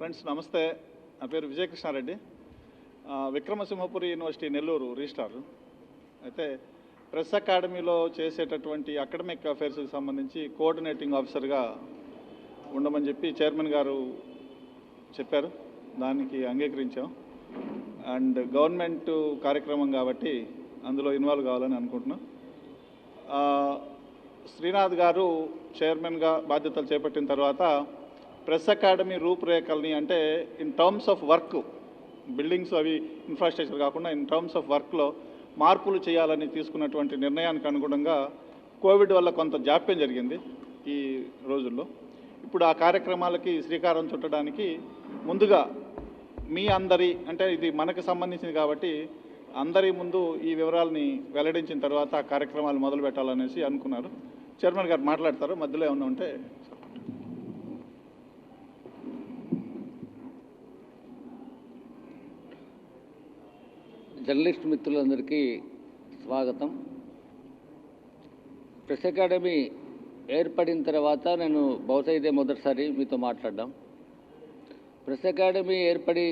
Friends నమస్తే. నా పేరు విజయకృష్ణారెడ్డి. Vikrama Simhapuri university Nellore registrar. అయితే ప్రెస్ అకాడమీలో చేసేటటువంటి అకాడమిక్ అఫైర్స్కి సంబంధించి కోఆర్డినేటింగ్ ఆఫీసర్గా ఉండమని చెప్పి చైర్మన్ గారు చెప్పారు. దానికి అంగీకరించాం. అండ్ గవర్నమెంట్ కార్యక్రమం కాబట్టి అందులో ఇన్వాల్వ్ కావాలని అనుకుంటున్నాం. శ్రీనాథ్ గారు చైర్మన్గా బాధ్యతలు చేపట్టిన తర్వాత ప్రెస్ అకాడమీ రూపురేఖల్ని, అంటే in terms of work, buildings అవి ఇన్ఫ్రాస్ట్రక్చర్ కాకుండా ఇన్ టర్మ్స్ ఆఫ్ వర్క్లో మార్పులు చేయాలని తీసుకున్నటువంటి నిర్ణయానికి అనుగుణంగా కోవిడ్ వల్ల కొంత జాప్యం జరిగింది ఈ రోజుల్లో. ఇప్పుడు ఆ కార్యక్రమాలకి శ్రీకారం చుట్టడానికి ముందుగా మీ అందరి, అంటే ఇది మనకు సంబంధించింది కాబట్టి అందరి ముందు ఈ వివరాలని వెల్లడించిన తర్వాత ఆ కార్యక్రమాలు మొదలు పెట్టాలనేసి అనుకున్నారు. చైర్మన్ గారు మాట్లాడతారు. మధ్యలో ఏమన్నా ఉంటే జర్నలిస్ట్ మిత్రులందరికీ స్వాగతం. ప్రెస్ అకాడమీ ఏర్పడిన తర్వాత నేను బహుశా ఇదే మొదటిసారి మీతో మాట్లాడడం. ప్రెస్ అకాడమీ ఏర్పడి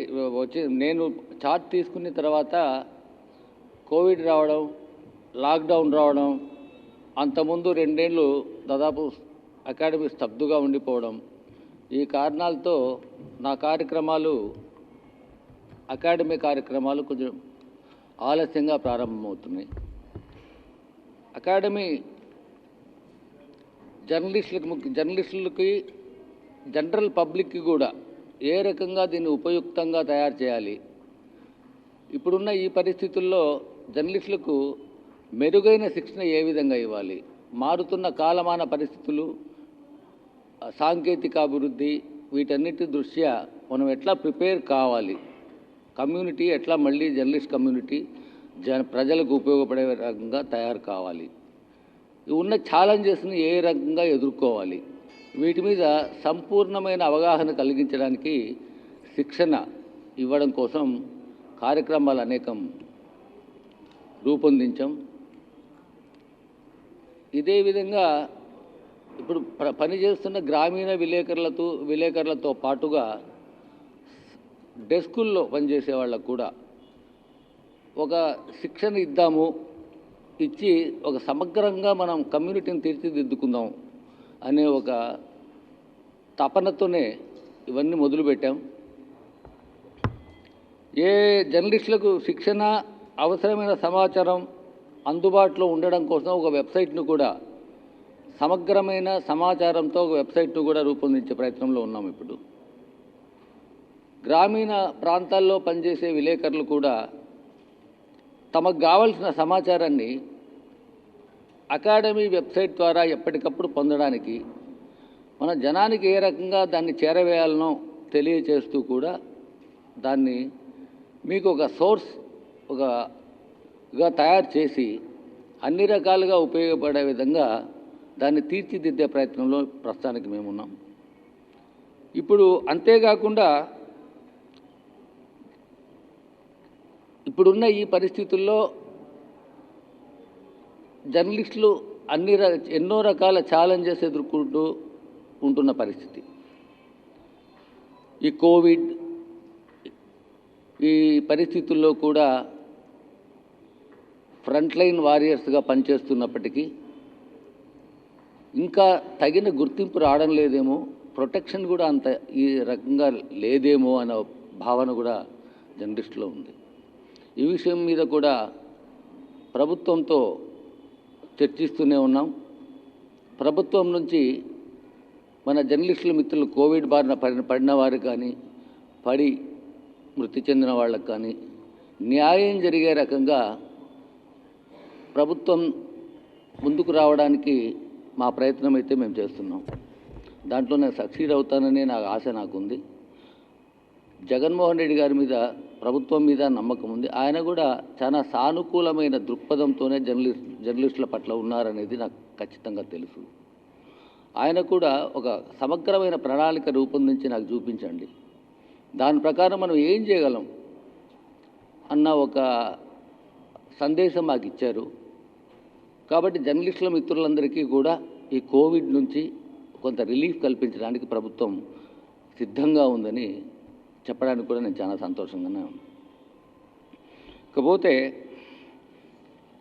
నేను చార్జ్ తీసుకున్న తర్వాత కోవిడ్ రావడం, లాక్డౌన్ రావడం, అంతకుముందు 2 ఏళ్ళు దాదాపు అకాడమీ స్తబ్దుగా ఉండిపోవడం, ఈ కారణాలతో నా అకాడమీ కార్యక్రమాలు కొంచెం ఆలస్యంగా ప్రారంభమవుతున్నాయి. అకాడమీ జర్నలిస్టులకి జనరల్ పబ్లిక్కి కూడా ఏ రకంగా దీన్ని ఉపయుక్తంగా తయారు చేయాలి, ఇప్పుడున్న ఈ పరిస్థితుల్లో జర్నలిస్టులకు మెరుగైన శిక్షణ ఏ విధంగా ఇవ్వాలి, మారుతున్న కాలమాన పరిస్థితులు, సాంకేతిక అభివృద్ధి, వీటన్నిటి దృష్ట్యా మనం ఎట్లా ప్రిపేర్ కావాలి, కమ్యూనిటీ ఎట్లా మళ్ళీ జర్నలిస్ట్ కమ్యూనిటీ ప్రజలకు ఉపయోగపడే రకంగా తయారు కావాలి, ఉన్న ఛాలెంజెస్ని ఏ రకంగా ఎదుర్కోవాలి, వీటి మీద సంపూర్ణమైన అవగాహన కలిగించడానికి శిక్షణ ఇవ్వడం కోసం కార్యక్రమాలు అనేకం రూపొందించాం. ఇదే విధంగా ఇప్పుడు పనిచేస్తున్న గ్రామీణ విలేకరులతో పాటుగా డెస్కుల్లో పనిచేసే వాళ్ళకు కూడా ఒక శిక్షణ ఇచ్చి ఒక సమగ్రంగా మనం కమ్యూనిటీని తీర్చిదిద్దుకుందాం అనే ఒక తపనతోనే ఇవన్నీ మొదలుపెట్టాం. ఏ జర్నలిస్టులకు శిక్షణ, అవసరమైన సమాచారం అందుబాటులో ఉండడం కోసం ఒక వెబ్సైట్ను కూడా, సమగ్రమైన సమాచారంతో ఒక వెబ్సైట్ను కూడా రూపొందించే ప్రయత్నంలో ఉన్నాం. ఇప్పుడు గ్రామీణ ప్రాంతాల్లో పనిచేసే విలేకరులు కూడా తమకు కావలసిన సమాచారాన్ని అకాడమీ వెబ్సైట్ ద్వారా ఎప్పటికప్పుడు పొందడానికి, మన జనానికి ఏ రకంగా దాన్ని చేరవేయాలనో తెలియచేస్తూ కూడా దాన్ని మీకు ఒక సోర్స్ తయారు చేసి అన్ని రకాలుగా ఉపయోగపడే విధంగా దాన్ని తీర్చిదిద్దే ప్రయత్నంలో ప్రస్తుతానికి మేమున్నాం. ఇప్పుడు అంతేకాకుండా ఇప్పుడున్న ఈ పరిస్థితుల్లో జర్నలిస్టులు ఎన్నో రకాల ఛాలెంజెస్ ఎదుర్కొంటూ ఉంటున్న పరిస్థితి. ఈ కోవిడ్ ఈ పరిస్థితుల్లో కూడా ఫ్రంట్ లైన్ వారియర్స్గా పనిచేస్తున్నప్పటికీ ఇంకా తగిన గుర్తింపు రావడం లేదేమో, ప్రొటెక్షన్ కూడా అంత ఈ రకంగా లేదేమో అనే భావన కూడా జర్నలిస్టులో ఉంది. ఈ విషయం మీద కూడా ప్రభుత్వంతో చర్చిస్తూనే ఉన్నాం. ప్రభుత్వం నుంచి మన జర్నలిస్టుల మిత్రులు కోవిడ్ బారిన పడిన వారికి కానీ, పడి మృతి చెందిన వాళ్ళకు కానీ న్యాయం జరిగే రకంగా ప్రభుత్వం ముందుకు రావడానికి మా ప్రయత్నం అయితే మేము చేస్తున్నాం. దాంట్లో నేను సక్సీడ్ అవుతాననే నాకుంది. జగన్మోహన్ రెడ్డి గారి మీద, ప్రభుత్వం మీద నమ్మకం ఉంది. ఆయన కూడా చాలా సానుకూలమైన దృక్పథంతోనే జర్నలిస్టుల పట్ల ఉన్నారనేది నాకు ఖచ్చితంగా తెలుసు. ఆయన కూడా ఒక సమగ్రమైన ప్రణాళిక రూపొందించి నాకు చూపించండి, దాని ప్రకారం మనం ఏం చేయగలం అన్న ఒక సందేశం మాకు ఇచ్చారు. కాబట్టి జర్నలిస్టుల మిత్రులందరికీ కూడా ఈ కోవిడ్ నుంచి కొంత రిలీఫ్ కల్పించడానికి ప్రభుత్వం సిద్ధంగా ఉందని చెప్పడానికి కూడా నేను చాలా సంతోషంగానే ఉన్నాను. ఇకపోతే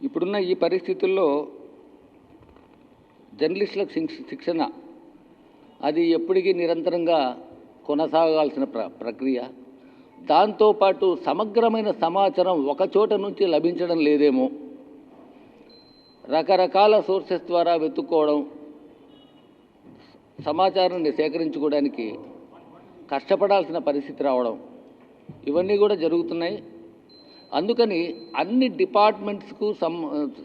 ఇప్పుడున్న ఈ పరిస్థితుల్లో జర్నలిస్టులకు శిక్షణ అది ఎప్పటికీ నిరంతరంగా కొనసాగాల్సిన ప్రక్రియ. దాంతోపాటు సమగ్రమైన సమాచారం ఒక చోట నుంచి లభించడం లేదేమో, రకరకాల సోర్సెస్ ద్వారా వెతుక్కోవడం, సమాచారాన్ని సేకరించుకోవడానికి కష్టపడాల్సిన పరిస్థితి రావడం, ఇవన్నీ కూడా జరుగుతున్నాయి. అందుకని అన్ని డిపార్ట్మెంట్స్కు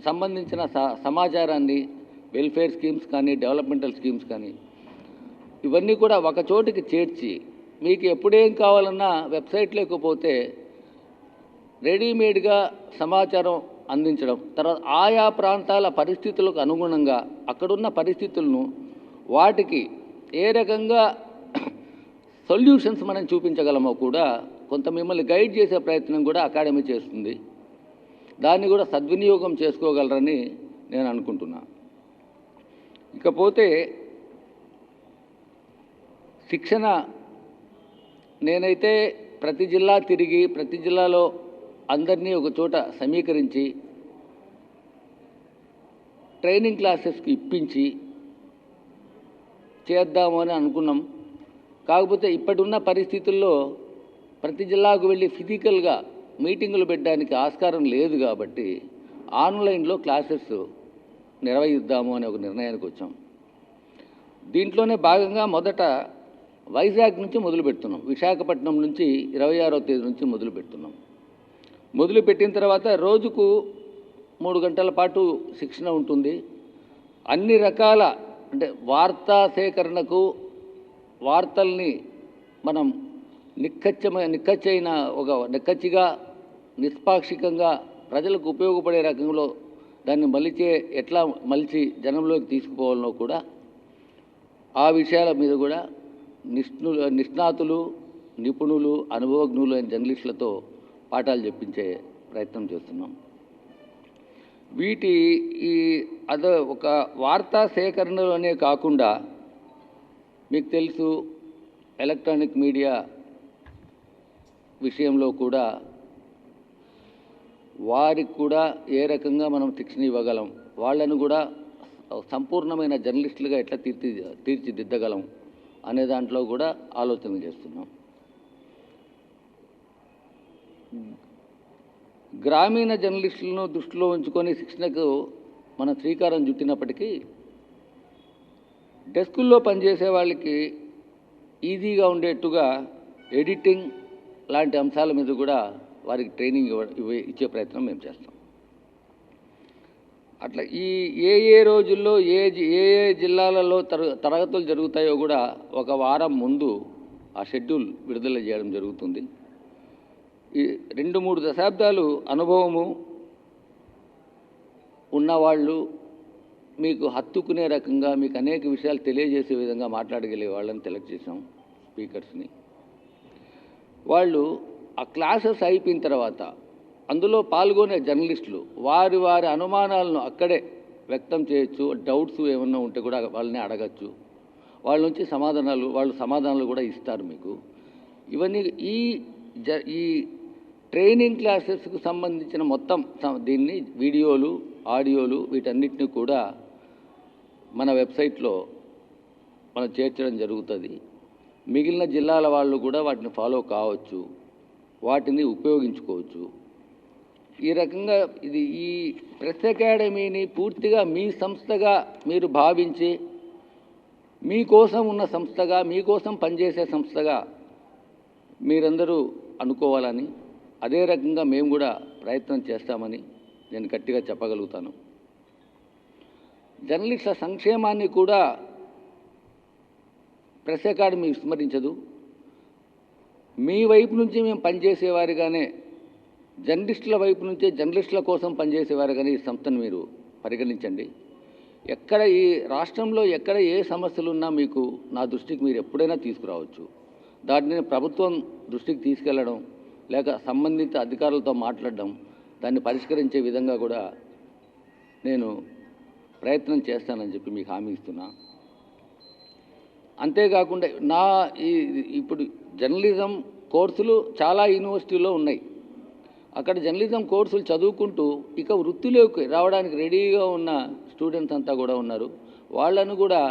సంబంధించిన సమాచారాన్ని, వెల్ఫేర్ స్కీమ్స్ కానీ, డెవలప్మెంటల్ స్కీమ్స్ కానీ, ఇవన్నీ కూడా ఒక చోటికి చేర్చి మీకు ఎప్పుడేం కావాలన్నా వెబ్సైట్ లేకపోతే రెడీమేడ్గా సమాచారం అందించడం, తర్వాత ఆయా ప్రాంతాల పరిస్థితులకు అనుగుణంగా అక్కడున్న పరిస్థితులను వాటికి ఏ రకంగా సొల్యూషన్స్ మనం చూపించగలమో కూడా కొంత మిమ్మల్ని గైడ్ చేసే ప్రయత్నం కూడా అకాడమీ చేస్తుంది. దాన్ని కూడా సద్వినియోగం చేసుకోగలరని నేను అనుకుంటున్నా. ఇకపోతే శిక్షణ నేనైతే ప్రతి జిల్లా తిరిగి ప్రతి జిల్లాలో అందరినీ ఒక చోట సమీకరించి ట్రైనింగ్ క్లాసెస్కి ఇప్పించి చేద్దాము అని అనుకున్నాం. కాకపోతే ఇప్పటిన్న పరిస్థితుల్లో ప్రతి జిల్లాకు వెళ్ళి ఫిజికల్గా మీటింగులు పెట్టడానికి ఆస్కారం లేదు కాబట్టి ఆన్లైన్లో క్లాసెస్ నిర్వహిద్దాము అనే ఒక నిర్ణయానికి వచ్చాం. దీంట్లోనే భాగంగా మొదట వైజాగ్ నుంచి మొదలు పెడుతున్నాం. విశాఖపట్నం నుంచి 26వ తేదీ నుంచి మొదలు పెడుతున్నాం. మొదలుపెట్టిన తర్వాత రోజుకు 3 గంటల పాటు శిక్షణ ఉంటుంది. అన్ని రకాల అంటే వార్తా సేకరణకు, వార్తల్ని మనం నిక్కచ్చిగా నిష్పాక్షికంగా ప్రజలకు ఉపయోగపడే రకంలో దాన్ని ఎట్లా మలిచి జనంలోకి తీసుకుపోవాలనో కూడా ఆ విషయాల మీద కూడా నిష్ణాతులు, నిపుణులు, అనుభవజ్ఞులు అయిన జర్నలిస్టులతో పాఠాలు చెప్పించే ప్రయత్నం చేస్తున్నాం. ఒక వార్తా సేకరణలోనే కాకుండా మీకు తెలుసు ఎలక్ట్రానిక్ మీడియా విషయంలో కూడా వారికి కూడా ఏ రకంగా మనం శిక్షణ ఇవ్వగలం, వాళ్ళను కూడా సంపూర్ణమైన జర్నలిస్టులుగా ఎట్లా తీర్చిదిద్దగలం అనే దాంట్లో కూడా ఆలోచన చేస్తున్నాం. గ్రామీణ జర్నలిస్టులను దృష్టిలో ఉంచుకొని శిక్షణకు మనం శ్రీకారం చుట్టినప్పటికీ డెస్కుల్లో పనిచేసే వాళ్ళకి ఈజీగా ఉండేట్టుగా ఎడిటింగ్ లాంటి అంశాల మీద కూడా వారికి ట్రైనింగ్ ఇచ్చే ప్రయత్నం మేము చేస్తాం. అట్లా ఏ రోజుల్లో ఏ జిల్లాలలో తరగతులు జరుగుతాయో కూడా ఒక వారం ముందు ఆ షెడ్యూల్ విడుదల చేయడం జరుగుతుంది. ఈ 2-3 దశాబ్దాలు అనుభవము ఉన్నవాళ్ళు, మీకు హత్తుకునే రకంగా మీకు అనేక విషయాలు తెలియజేసే విధంగా మాట్లాడగలిగే వాళ్ళని సెలెక్ట్ చేసాం, స్పీకర్స్ని. వాళ్ళు ఆ క్లాసెస్ అయిపోయిన తర్వాత అందులో పాల్గొనే జర్నలిస్టులు వారి అనుమానాలను అక్కడే వ్యక్తం చేయొచ్చు. డౌట్స్ ఏమన్నా ఉంటే కూడా వాళ్ళని అడగచ్చు. వాళ్ళ నుంచి వాళ్ళు సమాధానాలు కూడా ఇస్తారు మీకు. ఇవన్నీ ఈ ట్రైనింగ్ క్లాసెస్కు సంబంధించిన మొత్తం దీన్ని వీడియోలు, ఆడియోలు వీటన్నిటిని కూడా మన వెబ్సైట్లో మనం చేర్చడం జరుగుతుంది. మిగిలిన జిల్లాల వాళ్ళు కూడా వాటిని ఫాలో కావచ్చు, వాటిని ఉపయోగించుకోవచ్చు. ఈ రకంగా ఈ ప్రెస్ అకాడమీని పూర్తిగా మీ సంస్థగా మీరు భావించి మీకోసం ఉన్న సంస్థగా, మీకోసం పనిచేసే సంస్థగా మీరందరూ అనుకోవాలని, అదే రకంగా మేము కూడా ప్రయత్నం చేస్తామని నేను గట్టిగా చెప్పగలుగుతాను. జర్నలిస్టుల సంక్షేమాన్ని కూడా ప్రెస్ అకాడమీ విస్మరించదు. మీ వైపు నుంచి మేము పనిచేసేవారిగానే జర్నలిస్టుల వైపు నుంచే జర్నలిస్టుల కోసం పనిచేసేవారుగానే ఈ సంస్థను మీరు పరిగణించండి. ఎక్కడ ఈ రాష్ట్రంలో ఎక్కడ ఏ సమస్యలు ఉన్నా మీకు నా దృష్టికి మీరు ఎప్పుడైనా తీసుకురావచ్చు. దాన్ని ప్రభుత్వం దృష్టికి తీసుకెళ్లడం, లేక సంబంధిత అధికారులతో మాట్లాడడం, దాన్ని పరిష్కరించే విధంగా కూడా నేను ప్రయత్నం చేస్తానని చెప్పి మీకు హామీ ఇస్తున్నా. అంతేకాకుండా ఇప్పుడు జర్నలిజం కోర్సులు చాలా యూనివర్సిటీల్లో ఉన్నాయి. అక్కడ జర్నలిజం కోర్సులు చదువుకుంటూ ఇక వృత్తిలోకి రావడానికి రెడీగా ఉన్న స్టూడెంట్స్ అంతా కూడా ఉన్నారు. వాళ్ళను కూడా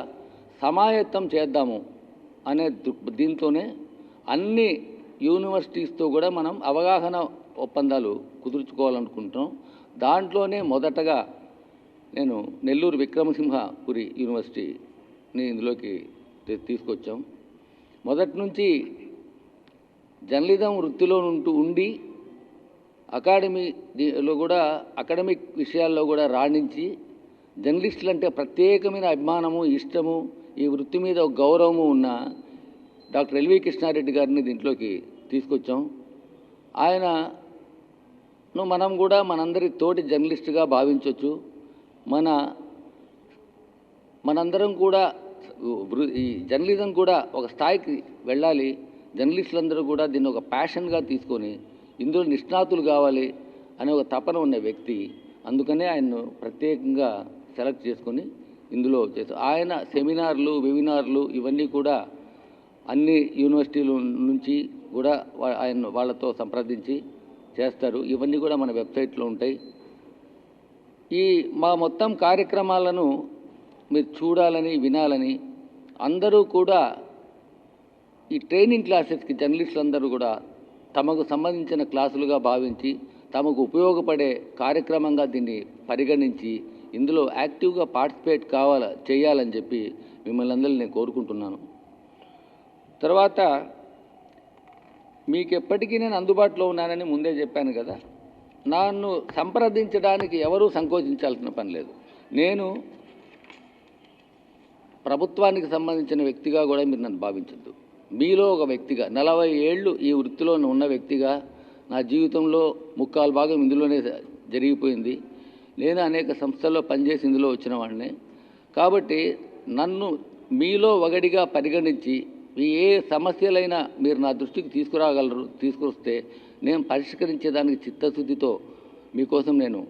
సమాయత్తం చేద్దాము అనే దీంతోనే అన్ని యూనివర్సిటీస్తో కూడా మనం అవగాహన ఒప్పందాలు కుదుర్చుకోవాలనుకుంటున్నాం. దాంట్లోనే మొదటగా నేను నెల్లూరు విక్రమసింహపురి యూనివర్సిటీని ఇందులోకి తీసుకొచ్చాం. మొదటి నుంచి జర్నలిజం వృత్తిలో ఉండి అకాడమీలో కూడా అకాడమిక్ విషయాల్లో కూడా రాణించి జర్నలిస్టులు అంటే ప్రత్యేకమైన అభిమానము, ఇష్టము, ఈ వృత్తి మీద ఒక గౌరవము ఉన్న డాక్టర్ ఎల్వి కృష్ణారెడ్డి గారిని దీంట్లోకి తీసుకొచ్చాం. ఆయనను మనం కూడా మనందరి తోటి జర్నలిస్టుగా భావించవచ్చు. మనందరం కూడా ఈ జర్నలిజం కూడా ఒక స్థాయికి వెళ్ళాలి. జర్నలిస్టులందరూ కూడా దీన్ని ఒక ప్యాషన్గా తీసుకొని ఇందులో నిష్ణాతులు కావాలి అనే ఒక తపన ఉన్న వ్యక్తి. అందుకనే ఆయన్ను ప్రత్యేకంగా సెలెక్ట్ చేసుకొని ఇందులో చేశారు. ఆయన సెమినార్లు, వెబినార్లు ఇవన్నీ కూడా అన్ని యూనివర్సిటీల నుంచి కూడా ఆయన వాళ్ళతో సంప్రదించి చేస్తారు. ఇవన్నీ కూడా మన వెబ్సైట్లో ఉంటాయి. ఈ మా మొత్తం కార్యక్రమాలను మీరు చూడాలని, వినాలని అందరూ కూడా ఈ ట్రైనింగ్ క్లాసెస్కి జర్నలిస్టులందరూ కూడా తమకు సంబంధించిన క్లాసులుగా భావించి తమకు ఉపయోగపడే కార్యక్రమంగా దీన్ని పరిగణించి ఇందులో యాక్టివ్గా పార్టిసిపేట్ చేయాలని చెప్పి మిమ్మల్ని అందరినీ నేను కోరుకుంటున్నాను. తర్వాత మీకు ఎప్పటికీ నేను అందుబాటులో ఉన్నానని ముందే చెప్పాను కదా. నన్ను సంప్రదించడానికి ఎవరూ సంకోచించాల్సిన పని లేదు. నేను ప్రభుత్వానికి సంబంధించిన వ్యక్తిగా కూడా మీరు నన్ను భావించద్దు. మీలో ఒక వ్యక్తిగా 40 ఏళ్ళు ఈ వృత్తిలో ఉన్న వ్యక్తిగా నా జీవితంలో 3/4 భాగం ఇందులోనే జరిగిపోయింది. నేను అనేక సంస్థల్లో పనిచేసి ఇందులో వచ్చిన వాడిని. కాబట్టి నన్ను మీలో ఒకడిగా పరిగణించి ఏ సమస్యలైనా మీరు నా దృష్టికి తీసుకొస్తే నేను పరిష్కరించేదానికి చిత్తశుద్ధితో మీకోసం నేను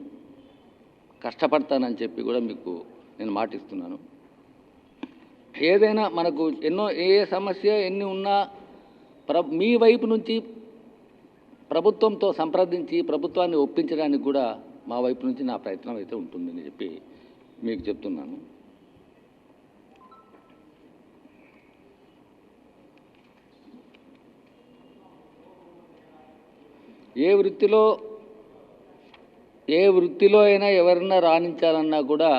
కష్టపడతానని చెప్పి కూడా మీకు నేను మాటిస్తున్నాను. ఏదైనా మనకు ఏ సమస్య ఎన్ని ఉన్నా మీ వైపు నుంచి ప్రభుత్వంతో సంప్రదించి ప్రభుత్వాన్ని ఒప్పించడానికి కూడా మా వైపు నుంచి నా ప్రయత్నం అయితే ఉంటుందని చెప్పి మీకు చెప్తున్నాను. ఏ వృత్తిలో అయినా ఎవరన్నా రాణించాలన్నా కూడా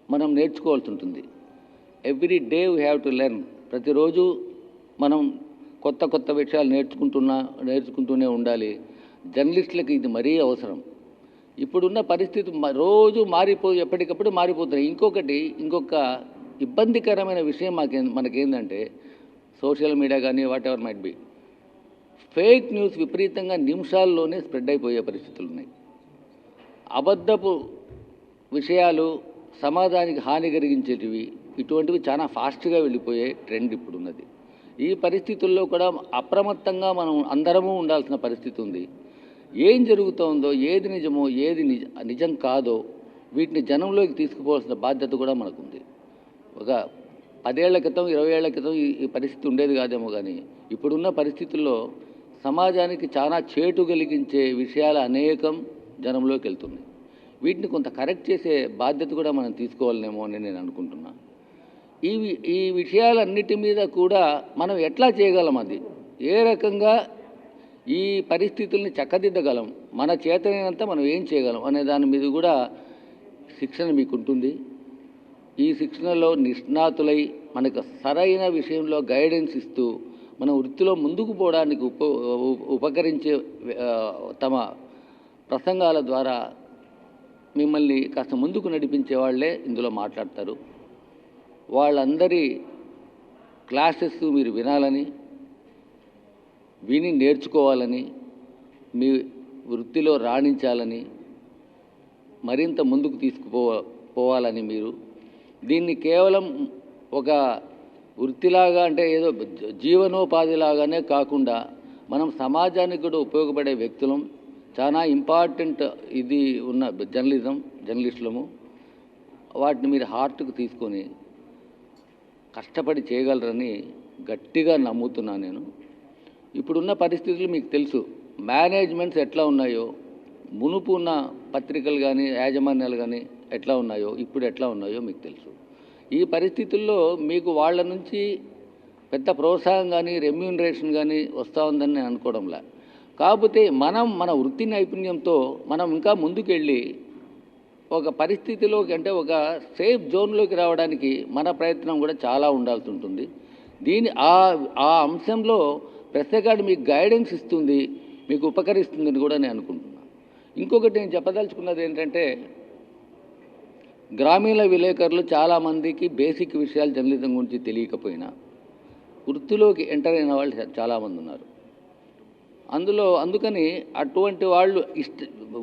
మనం నేర్చుకోవాల్సి ఉంటుంది. Every day we have to learn. ప్రతిరోజు మనం కొత్త విషయాలు నేర్చుకుంటూనే ఉండాలి. జర్నలిస్టులకు ఇది మరీ అవసరం. ఇప్పుడున్న పరిస్థితి రోజు ఎప్పటికప్పుడు మారిపోతున్నాయి. ఇంకొక ఇబ్బందికరమైన విషయం మనకేందంటే సోషల్ మీడియా కానీ what ever might be, fake news విపరీతంగా నిమిషాల్లోనే స్ప్రెడ్ అయిపోయే పరిస్థితులు ఉన్నాయి. అబద్ధపు విషయాలు, సమాజానికి హాని కలిగించేటివి, ఇటువంటివి చాలా ఫాస్ట్గా వెళ్ళిపోయే ట్రెండ్ ఇప్పుడున్నది. ఈ పరిస్థితుల్లో కూడా అప్రమత్తంగా మనం అందరము ఉండాల్సిన పరిస్థితి ఉంది. ఏం జరుగుతోందో, ఏది నిజమో, ఏది నిజం కాదో వీటిని జనంలోకి తీసుకుపోవాల్సిన బాధ్యత కూడా మనకుంది. ఒక 10 ఏళ్ల క్రితం, 20 ఏళ్ల క్రితం ఈ పరిస్థితి ఉండేది కాదేమో, కానీ ఇప్పుడున్న పరిస్థితుల్లో సమాజానికి చాలా చేటు కలిగించే విషయాలు అనేకం జనంలోకి వెళ్తున్నాయి. వీటిని కొంత కరెక్ట్ చేసే బాధ్యత కూడా మనం తీసుకోవాలనేమో అని నేను అనుకుంటున్నా. ఈ విషయాలన్నిటి మీద కూడా మనం ఎట్లా చేయగలం, అది ఏ రకంగా ఈ పరిస్థితుల్ని చక్కదిద్దగలం, మన చేతనైనంత మనం ఏం చేయగలం అనే దాని మీద కూడా శిక్షణ మీకు ఉంటుంది. ఈ శిక్షణలో నిష్ణాతులై మనకు సరైన విషయంలో గైడెన్స్ ఇస్తూ మన వృత్తిలో ముందుకు పోవడానికి ఉపకరించే తమ ప్రసంగాల ద్వారా మిమ్మల్ని కాస్త ముందుకు నడిపించే వాళ్ళే ఇందులో మాట్లాడతారు. వాళ్ళందరి క్లాసెస్ మీరు వినాలని, విని నేర్చుకోవాలని, మీ వృత్తిలో రాణించాలని, మరింత ముందుకు తీసుకుపోవాలని, మీరు దీన్ని కేవలం ఒక వృత్తిలాగా అంటే ఏదో జీవనోపాధిలాగానే కాకుండా మనం సమాజానికి కూడా ఉపయోగపడే వ్యక్తులం, చాలా ఇంపార్టెంట్ ఇది ఉన్న జర్నలిస్టులము. వాటిని మీరు హార్ట్కు తీసుకొని కష్టపడి చేయగలరని గట్టిగా నమ్ముతున్నాను నేను. ఇప్పుడున్న పరిస్థితులు మీకు తెలుసు, మేనేజ్మెంట్స్ ఎట్లా ఉన్నాయో, మునుపు ఉన్న పత్రికలు కానీ యాజమాన్యాలు కానీ ఎట్లా ఉన్నాయో, ఇప్పుడు ఎట్లా ఉన్నాయో మీకు తెలుసు. ఈ పరిస్థితుల్లో మీకు వాళ్ళ నుంచి పెద్ద ప్రోత్సాహం కానీ రెమ్యూనరేషన్ కానీ వస్తూ ఉందని నేను అనుకోవడంలా. కాకపోతే మన వృత్తి నైపుణ్యంతో మనం ఇంకా ముందుకెళ్ళి ఒక పరిస్థితిలోకి, అంటే ఒక సేఫ్ జోన్లోకి రావడానికి మన ప్రయత్నం కూడా చాలా ఉండాల్సి ఉంటుంది. ఆ అంశంలో ప్రెస్ అకాడమీ మీకు గైడెన్స్ ఇస్తుంది, మీకు ఉపకరిస్తుందని కూడా నేను అనుకుంటున్నాను. ఇంకొకటి నేను చెప్పదలుచుకున్నది ఏంటంటే, గ్రామీణ విలేకరులు చాలామందికి బేసిక్ విషయాలు జర్నలిజం గురించి తెలియకపోయినా వృత్తిలోకి ఎంటర్ అయిన వాళ్ళు చాలామంది ఉన్నారు. అందుకని అటువంటి వాళ్ళు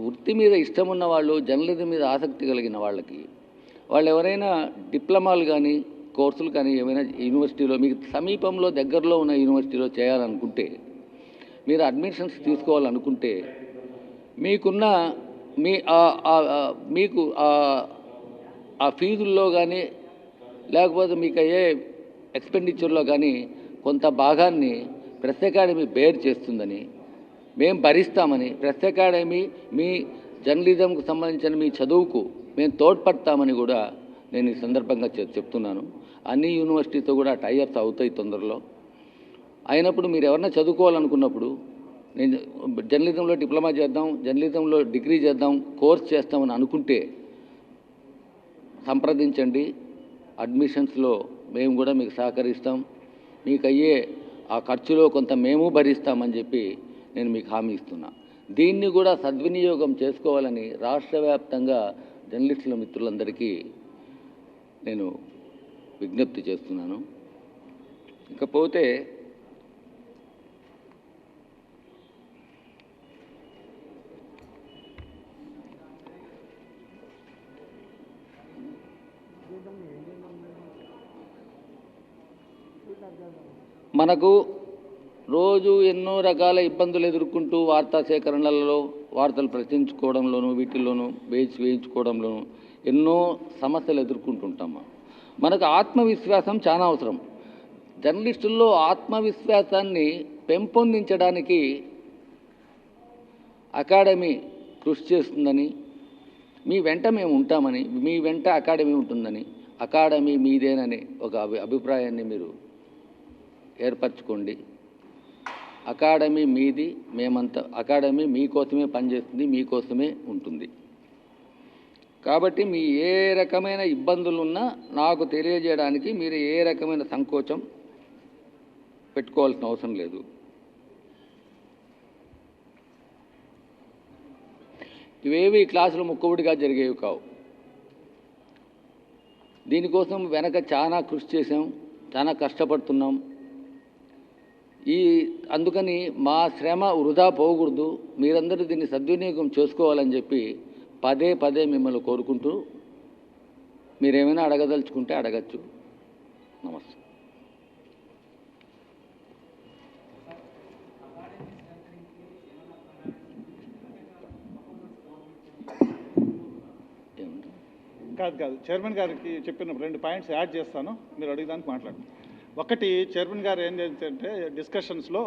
వృత్తి మీద ఇష్టం ఉన్న వాళ్ళు, జర్నలిజం మీద ఆసక్తి కలిగిన వాళ్ళకి, వాళ్ళు ఎవరైనా డిప్లొమాలు కానీ కోర్సులు కానీ ఏమైనా యూనివర్సిటీలో మీకు సమీపంలో దగ్గరలో ఉన్న యూనివర్సిటీలో చేయాలనుకుంటే, మీరు అడ్మిషన్స్ తీసుకోవాలనుకుంటే, మీకున్న మీకు ఆ ఫీజుల్లో కానీ లేకపోతే మీకు అయ్యే ఎక్స్పెండిచర్లో కానీ కొంత భాగాన్ని ప్రెస్ అకాడమీ బేర్ చేస్తుందని, మేము భరిస్తామని, ప్రెస్ అకాడమీ మీ జర్నలిజంకు సంబంధించిన మీ చదువుకు మేము తోడ్పడతామని కూడా నేను ఈ సందర్భంగా చెప్తున్నాను. అన్ని యూనివర్సిటీతో కూడా టైఅప్స్ అవుతాయి తొందరలో. అయినప్పుడు మీరు ఎవరన్నా చదువుకోవాలనుకున్నప్పుడు, నేను జర్నలిజంలో డిప్లొమా చేద్దాం, జర్నలిజంలో డిగ్రీ చేద్దాం, కోర్స్ చేస్తామని అనుకుంటే సంప్రదించండి. అడ్మిషన్స్లో మేము కూడా మీకు సహకరిస్తాం. మీకు అయ్యే ఆ ఖర్చులో కొంత మేము భరిస్తామని చెప్పి నేను మీకు హామీ ఇస్తున్నా. దీన్ని కూడా సద్వినియోగం చేసుకోవాలని రాష్ట్ర వ్యాప్తంగా జర్నలిస్టుల మిత్రులందరికీ నేను విజ్ఞప్తి చేస్తున్నాను. ఇకపోతే మనకు రోజు ఎన్నో రకాల ఇబ్బందులు ఎదుర్కొంటూ వార్తా సేకరణలలో, వార్తలు ప్రచురించుకోవడంలోనూ, వీటిల్లోనూ వేయించుకోవడంలోనూ ఎన్నో సమస్యలు ఎదుర్కొంటుంటాము. మనకు ఆత్మవిశ్వాసం చాలా అవసరం. జర్నలిస్టుల్లో ఆత్మవిశ్వాసాన్ని పెంపొందించడానికి అకాడమీ కృషి చేస్తుందని, మీ వెంట మేము ఉంటామని, మీ వెంట అకాడమీ ఉంటుందని, అకాడమీ మీదేనని ఒక అభిప్రాయాన్ని మీరు ఏర్పరచుకోండి. అకాడమీ మీది, మేమంతా అకాడమీ మీకోసమే పనిచేస్తుంది, మీకోసమే ఉంటుంది. కాబట్టి మీ ఏ రకమైన ఇబ్బందులున్నా నాకు తెలియజేయడానికి మీరు ఏ రకమైన సంకోచం పెట్టుకోవాల్సిన అవసరం లేదు. ఇవేవి క్లాసులు ముక్కుబడిగా జరిగేవి కావు. దీనికోసం వెనక చాలా కృషి చేసాం, చాలా కష్టపడుతున్నాం. అందుకని మా శ్రమ వృధా పోకూడదు, మీరందరూ దీన్ని సద్వినియోగం చేసుకోవాలని చెప్పి పదే పదే మిమ్మల్ని కోరుకుంటూ, మీరేమైనా అడగదలుచుకుంటే అడగచ్చు. నమస్తే. కాదు చైర్మన్ గారికి చెప్పిన 2 పాయింట్స్ యాడ్ చేస్తాను, మీరు అడిగడానికి మాట్లాడండి. ఒకటి, చైర్మన్ గారు ఏం చేస్తుంటే డిస్కషన్స్లో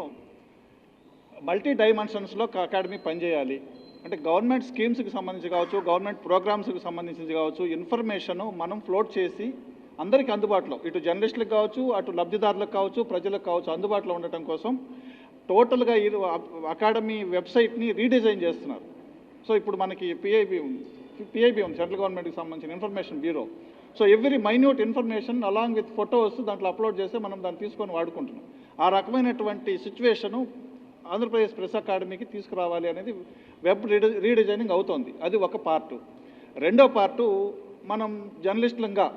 మల్టీ డైమెన్షన్స్లో అకాడమీ పనిచేయాలి. అంటే గవర్నమెంట్ స్కీమ్స్కి సంబంధించి కావచ్చు, గవర్నమెంట్ ప్రోగ్రామ్స్కి సంబంధించి కావచ్చు, ఇన్ఫర్మేషను మనం ఫ్లోట్ చేసి అందరికీ అందుబాటులో, ఇటు జర్నలిస్టులకు కావచ్చు, అటు లబ్ధిదారులకు కావచ్చు, ప్రజలకు కావచ్చు, అందుబాటులో ఉండటం కోసం టోటల్గా అకాడమీ వెబ్సైట్ని రీడిజైన్ చేస్తున్నారు. సో ఇప్పుడు మనకి పిఐబి ఉంది, సెంట్రల్ గవర్నమెంట్కి సంబంధించిన information bureau. So every minute information along with photos దాంట్లో అప్లోడ్ చేస్తే మనం దాన్ని తీసుకొని వాడుకుంటున్నాం. ఆ రకమైనటువంటి సిచ్యువేషను ఆంధ్రప్రదేశ్ ప్రెస్ అకాడమీకి తీసుకురావాలి అనేది వెబ్ రీడిజైనింగ్ అవుతోంది. అది ఒక పార్టు. రెండో పార్టు, మనం జర్నలిస్టులంగా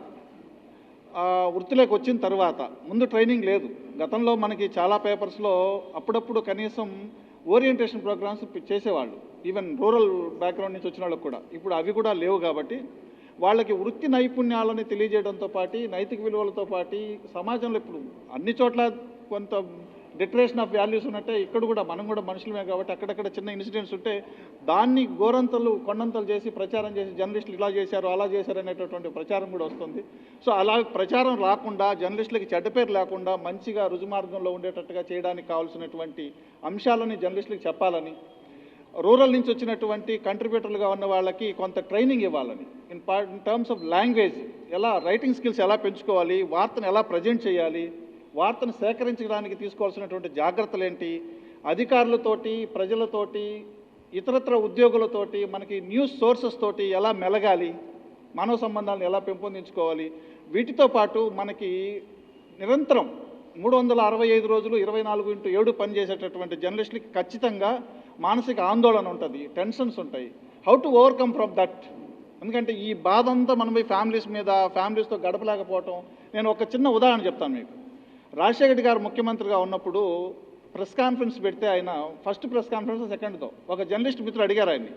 వృత్తిలోకి వచ్చిన తర్వాత ముందు ట్రైనింగ్ లేదు. గతంలో మనకి చాలా పేపర్స్లో అప్పుడప్పుడు కనీసం ఓరియంటేషన్ ప్రోగ్రామ్స్ చేసేవాళ్ళు, ఈవెన్ రూరల్ బ్యాక్గ్రౌండ్ నుంచి వచ్చిన వాళ్ళకి కూడా. ఇప్పుడు అవి కూడా లేవు. కాబట్టి వాళ్ళకి వృత్తి నైపుణ్యాలని తెలియజేయడంతో పాటు, నైతిక విలువలతో పాటు, సమాజంలో ఇప్పుడు అన్ని చోట్ల కొంత డిటరేషన్ ఆఫ్ వాల్యూస్ ఉన్నట్టే ఇక్కడ కూడా మనం కూడా మనుషులమే కాబట్టి అక్కడక్కడ చిన్న ఇన్సిడెంట్స్ ఉంటే దాన్ని గోరంతలు కొండంతలు చేసి ప్రచారం చేసి జర్నలిస్టులు ఇలా చేశారు అలా చేశారు అనేటటువంటి ప్రచారం కూడా వస్తుంది. సో అలా ప్రచారం రాకుండా జర్నలిస్టులకి చెడ్డ పేరు లేకుండా మంచిగా రుజుమార్గంలో ఉండేటట్టుగా చేయడానికి కావాల్సినటువంటి అంశాలని జర్నలిస్టులకు చెప్పాలని, రూరల్ నుంచి వచ్చినటువంటి కంట్రిబ్యూటర్లుగా ఉన్న వాళ్ళకి కొంత ట్రైనింగ్ ఇవ్వాలని, ఇన్ టర్మ్స్ ఆఫ్ లాంగ్వేజ్ ఎలా రైటింగ్ స్కిల్స్ ఎలా పెంచుకోవాలి, వార్తను ఎలా ప్రజెంట్ చేయాలి, వార్తను సేకరించడానికి తీసుకోవాల్సినటువంటి జాగ్రత్తలు ఏంటి, అధికారులతోటి ప్రజలతోటి ఇతరత్ర ఉద్యోగులతోటి మనకి న్యూస్ సోర్సెస్ తోటి ఎలా మెలగాలి, మానవ సంబంధాలను ఎలా పెంపొందించుకోవాలి, వీటితో పాటు మనకి నిరంతరం 365 రోజులు 24/7 పనిచేసేటటువంటి జర్నలిస్టులకి ఖచ్చితంగా మానసిక ఆందోళన ఉంటుంది, టెన్షన్స్ ఉంటాయి. How to overcome from that? ఎందుకంటే ఈ బాధ అంతా మనం పోయి ఫ్యామిలీస్తో గడపలేకపోవటం. నేను ఒక చిన్న ఉదాహరణ చెప్తాను మీకు. రాజశేఖర్ రెడ్డి గారు ముఖ్యమంత్రిగా ఉన్నప్పుడు ప్రెస్ కాన్ఫరెన్స్ పెడితే ఆయన ఫస్ట్ ప్రెస్ కాన్ఫరెన్స్ సెకండ్తో ఒక జర్నలిస్ట్ మిత్రులు అడిగారు ఆయన్ని,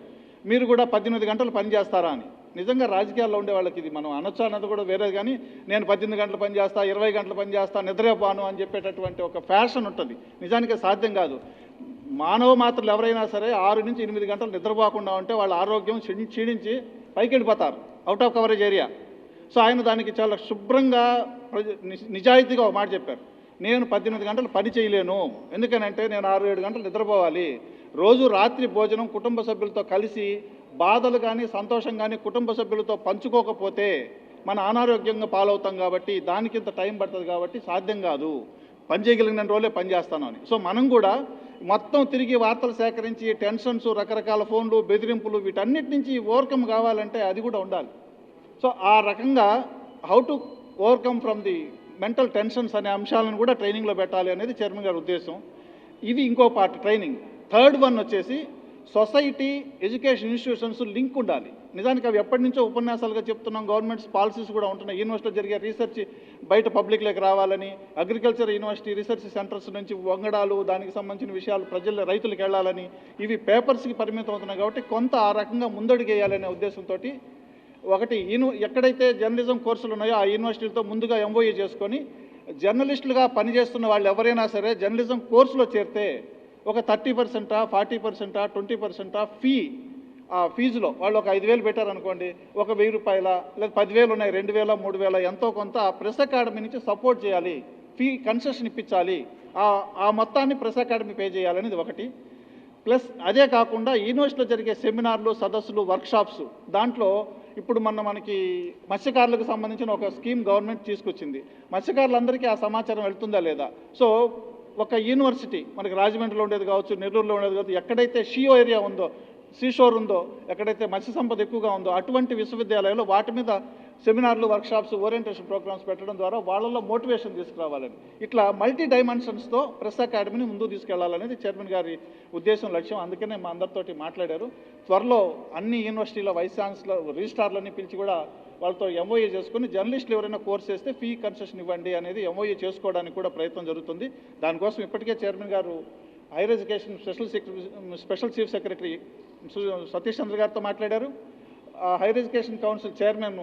మీరు కూడా 18 గంటలు పనిచేస్తారా అని. నిజంగా రాజకీయాల్లో ఉండే వాళ్ళకి ఇది మనం అనొచ్చా అన్నది కూడా వేరేది, కానీ నేను 18 గంటలు పనిచేస్తా, 20 గంటలు పనిచేస్తా, నిద్రపోను అని చెప్పేటటువంటి ఒక ఫ్యాషన్ ఉంటుంది. నిజానికి సాధ్యం కాదు. మానవ మాత్రలు ఎవరైనా సరే 6 నుంచి 8 గంటలు నిద్రపోకుండా ఉంటే వాళ్ళ ఆరోగ్యం క్షీణించి పైకి వెళ్ళిపోతారు, out of coverage area. So ఆయన దానికి చాలా శుభ్రంగా నిజాయితీగా ఒక మాట చెప్పారు, నేను 18 గంటలు పని చేయలేను, ఎందుకనంటే నేను 6-7 గంటలు నిద్రపోవాలి. రోజు రాత్రి భోజనం కుటుంబ సభ్యులతో కలిసి బాధలు కానీ సంతోషం కానీ కుటుంబ సభ్యులతో పంచుకోకపోతే మన అనారోగ్యంగా పాలవుతాం, కాబట్టి దానికి ఇంత టైం పడుతుంది, కాబట్టి సాధ్యం కాదు, పని చేయగలిగిన రోజులే పని చేస్తాను అని. సో మనం కూడా మొత్తం తిరిగి వార్తలు సేకరించి టెన్షన్స్, రకరకాల ఫోన్లు, బెదిరింపులు, వీటన్నిటి నుంచి ఓవర్కమ్ కావాలంటే అది కూడా ఉండాలి. సో ఆ రకంగా how to overcome from the mental tensions అనే అంశాలను కూడా ట్రైనింగ్లో పెట్టాలి అనేది చైర్మన్ గారి ఉద్దేశం. ఇది ఇంకో పార్ట్ ట్రైనింగ్. థర్డ్ వన్ వచ్చేసి సొసైటీ ఎడ్యుకేషన్ ఇన్స్టిట్యూషన్స్ లింక్ ఉండాలి. నిజానికి అవి ఎప్పటి నుంచో ఉపన్యాసాలుగా చెప్తున్నాం, గవర్నమెంట్స్ పాలసీస్ కూడా ఉంటున్నాయి. యూనివర్సిటీలో జరిగే రీసెర్చ్ బయట పబ్లిక్లోకి రావాలని, అగ్రికల్చర్ యూనివర్సిటీ రీసెర్చ్ సెంటర్స్ నుంచి వంగడాలు దానికి సంబంధించిన విషయాలు రైతులకు వెళ్ళాలని, ఇవి పేపర్స్కి పరిమితం అవుతున్నాయి. కాబట్టి కొంత ఆ రకంగా ముందడుగేయాలనే ఉద్దేశంతో ఒకటి ఎక్కడైతే జర్నలిజం కోర్సులు ఉన్నాయో ఆ యూనివర్సిటీలతో ముందుగా ఎంఓఏ చేసుకొని జర్నలిస్టులుగా పనిచేస్తున్న వాళ్ళు ఎవరైనా సరే జర్నలిజం కోర్సులో చేరితే ఒక 30%, 40%, 20% ఫీజులో వాళ్ళు ఒక 5,000 పెట్టారనుకోండి, ఒక 1,000 రూపాయల లేదా 10,000 ఉన్నాయి, 2,000, 3,000 ఎంతో కొంత ప్రెస్ అకాడమీ నుంచి సపోర్ట్ చేయాలి, ఫీ కన్సెషన్ ఇప్పించాలి, ఆ మొత్తాన్ని ప్రెస్ అకాడమీ పే చేయాలనేది ఒకటి. ప్లస్ అదే కాకుండా యూనివర్సిటీలో జరిగే సెమినార్లు, సదస్సులు, వర్క్షాప్స్, దాంట్లో ఇప్పుడు మనకి మత్స్యకారులకు సంబంధించిన ఒక స్కీమ్ గవర్నమెంట్ తీసుకొచ్చింది. మత్స్యకారులందరికీ ఆ సమాచారం వెళ్తుందా లేదా? సో ఒక యూనివర్సిటీ మనకి రాజమండ్రిలో ఉండేది కావచ్చు, నెల్లూరులో ఉండేది కావచ్చు, ఎక్కడైతే షియో ఏరియా ఉందో, సీషోర్ ఉందో, ఎక్కడైతే మత్స్య సంపద ఎక్కువగా ఉందో అటువంటి విశ్వవిద్యాలయాల్లో వాటి మీద సెమినార్లు, వర్క్షాప్స్, ఓరియంటేషన్ ప్రోగ్రామ్స్ పెట్టడం ద్వారా వాళ్ళలో మోటివేషన్ తీసుకురావాలని, ఇట్లా మల్టీ డైమెన్షన్స్తో ప్రెస్ అకాడమీని ముందుకు తీసుకెళ్లాలనేది చైర్మన్ గారి ఉద్దేశం, లక్ష్యం. అందుకనే మా అందరితోటి మాట్లాడారు. త్వరలో అన్ని యూనివర్సిటీల వైస్ ఛాన్సలర్, రిజిస్ట్రార్లని పిలిచి కూడా వాళ్ళతో ఎంఓఏ చేసుకుని జర్నలిస్టులు ఎవరైనా కోర్స్ చేస్తే ఫీ కన్సెషన్ ఇవ్వండి అనేది ఎంఓఏ చేసుకోవడానికి కూడా ప్రయత్నం జరుగుతుంది. దానికోసం ఇప్పటికే చైర్మన్ గారు higher education special chief secretary Satish Chandra గారితో మాట్లాడారు. Higher education council chairman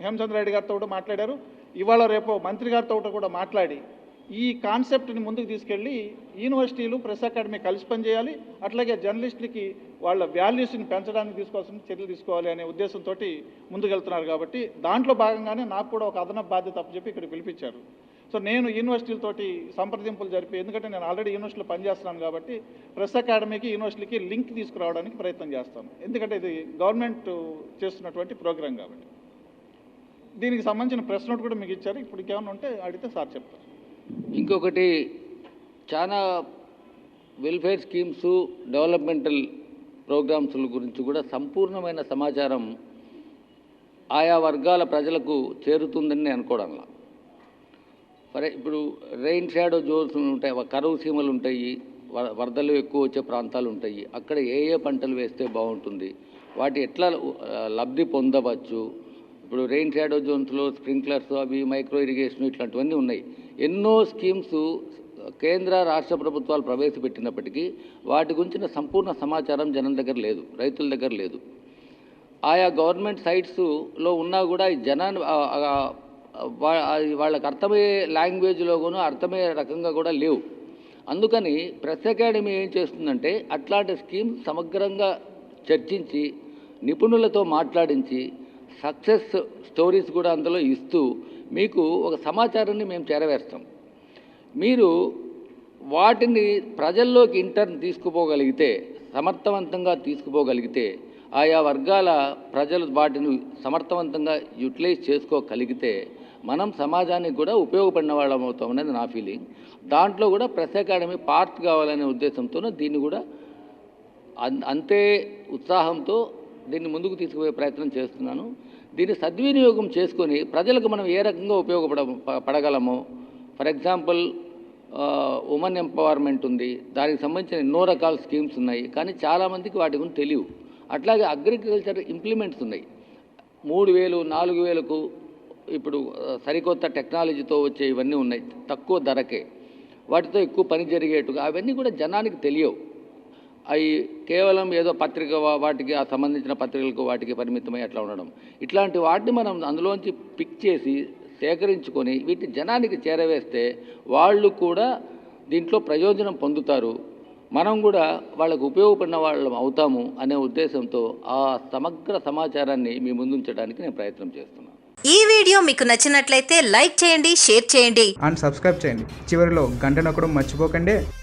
Hemachandra Reddy గారితో కూడా మాట్లాడారు. ఇవాళ రేపు మంత్రి గారితో కూడా మాట్లాడి ఈ కాన్సెప్ట్ని ముందుకు తీసుకెళ్ళి యూనివర్సిటీలు, ప్రెస్ అకాడమీ కలిసి పనిచేయాలి, అట్లాగే జర్నలిస్టులకి వాళ్ళ వాల్యూస్ని పెంచడానికి తీసుకోవాల్సిన చర్యలు తీసుకోవాలి అనే ఉద్దేశంతో ముందుకెళ్తున్నారు. కాబట్టి దాంట్లో భాగంగానే నాకు కూడా ఒక అదనపు బాధ్యత అప్పచెప్పి ఇక్కడ పిలిపించారు. సో నేను యూనివర్సిటీలతోటి సంప్రదింపులు జరిపి, ఎందుకంటే నేను ఆల్రెడీ యూనివర్సిటీలో పనిచేస్తున్నాను కాబట్టి ప్రెస్ అకాడమీకి యూనివర్సిటీకి లింక్ తీసుకురావడానికి ప్రయత్నం చేస్తాను. ఎందుకంటే ఇది గవర్నమెంట్ చేస్తున్నటువంటి ప్రోగ్రాం కాబట్టి. దీనికి సంబంధించిన ప్రెస్ నోట్ కూడా మీకు ఇచ్చారు. ఇప్పుడు ఇంకేమైనా ఉంటే అడిగితే సార్ చెప్తారు. ఇంకొకటి, చాలా వెల్ఫేర్ స్కీమ్స్, డెవలప్మెంటల్ ప్రోగ్రామ్స్ గురించి కూడా సంపూర్ణమైన సమాచారం ఆయా వర్గాల ప్రజలకు చేరుతుందని నేను అనుకోవడంలా. ఇప్పుడు రెయిన్ షాడో జోన్స్ ఉంటాయి, కరువు సీమలు ఉంటాయి, వరదలు ఎక్కువ వచ్చే ప్రాంతాలు ఉంటాయి, అక్కడ ఏ పంటలు వేస్తే బాగుంటుంది, వాటి ఎట్లా లబ్ధి పొందవచ్చు. ఇప్పుడు రెయిన్ షాడో జోన్స్లో స్ప్రింక్లర్స్, అవి మైక్రో ఇరిగేషన్, ఇట్లాంటివన్నీ ఉన్నాయి. ఎన్నో స్కీమ్స్ కేంద్ర రాష్ట్ర ప్రభుత్వాలు ప్రవేశపెట్టినప్పటికీ వాటి గురించిన సంపూర్ణ సమాచారం జనం దగ్గర లేదు, రైతుల దగ్గర లేదు. ఆయా గవర్నమెంట్ సైట్స్లో ఉన్నా కూడా జనాన్ని వాళ్ళకి అర్థమయ్యే లాంగ్వేజ్లో కూడా అర్థమయ్యే రకంగా కూడా లేవు. అందుకని ప్రెస్ అకాడమీ ఏం చేస్తుందంటే అట్లాంటి స్కీమ్ సమగ్రంగా చర్చించి నిపుణులతో మాట్లాడించి సక్సెస్ స్టోరీస్ కూడా అందులో ఇస్తూ మీకు ఒక సమాచారాన్ని మేము చేరవేస్తాం. మీరు వాటిని ప్రజల్లోకి తీసుకుపోగలిగితే, సమర్థవంతంగా తీసుకుపోగలిగితే, ఆయా వర్గాల ప్రజలు వాటిని సమర్థవంతంగా యూటిలైజ్ చేసుకోగలిగితే మనం సమాజానికి కూడా ఉపయోగపడిన వాళ్ళం అవుతాం అనేది నా ఫీలింగ్. దాంట్లో కూడా ప్రెస్ అకాడమీ పార్ట్ కావాలనే ఉద్దేశంతో దీన్ని కూడా అంతే ఉత్సాహంతో దీన్ని ముందుకు తీసుకుపోయే ప్రయత్నం చేస్తున్నాను. దీన్ని సద్వినియోగం చేసుకొని ప్రజలకు మనం ఏ రకంగా పడగలమో, ఫర్ ఎగ్జాంపుల్ ఉమెన్ ఎంపవర్మెంట్ ఉంది, దానికి సంబంధించిన ఎన్నో రకాల స్కీమ్స్ ఉన్నాయి, కానీ చాలామందికి వాటి గురించి తెలియవు. అట్లాగే అగ్రికల్చర్ ఇంప్లిమెంట్స్ ఉన్నాయి, 3000, 4000కు ఇప్పుడు సరికొత్త టెక్నాలజీతో వచ్చే ఇవన్నీ ఉన్నాయి, తక్కువ ధరకే, వాటితో ఎక్కువ పని జరిగేట్టుగా అవన్నీ కూడా జనానికి తెలియవు. అవి కేవలం ఏదో పత్రిక వాటికి ఆ సంబంధించిన పత్రికలకు వాటికి పరిమితమై అట్లా ఉండడం, ఇట్లాంటి వాటిని మనం అందులోంచి పిక్ చేసి సేకరించుకొని వీటిని జనానికి చేరవేస్తే వాళ్ళు కూడా దీంట్లో ప్రయోజనం పొందుతారు, మనం కూడా వాళ్ళకు ఉపయోగపడిన వాళ్ళం అవుతాము అనే ఉద్దేశంతో ఆ సమగ్ర సమాచారాన్ని మీ ముందుంచడానికి నేను ప్రయత్నం చేస్తున్నాను. ఈ వీడియో మీకు నచ్చినట్లయితే లైక్ చేయండి, షేర్ చేయండి అండ్ సబ్స్క్రైబ్ చేయండి. చివరిలో గంట నొక్కడం మర్చిపోకండి.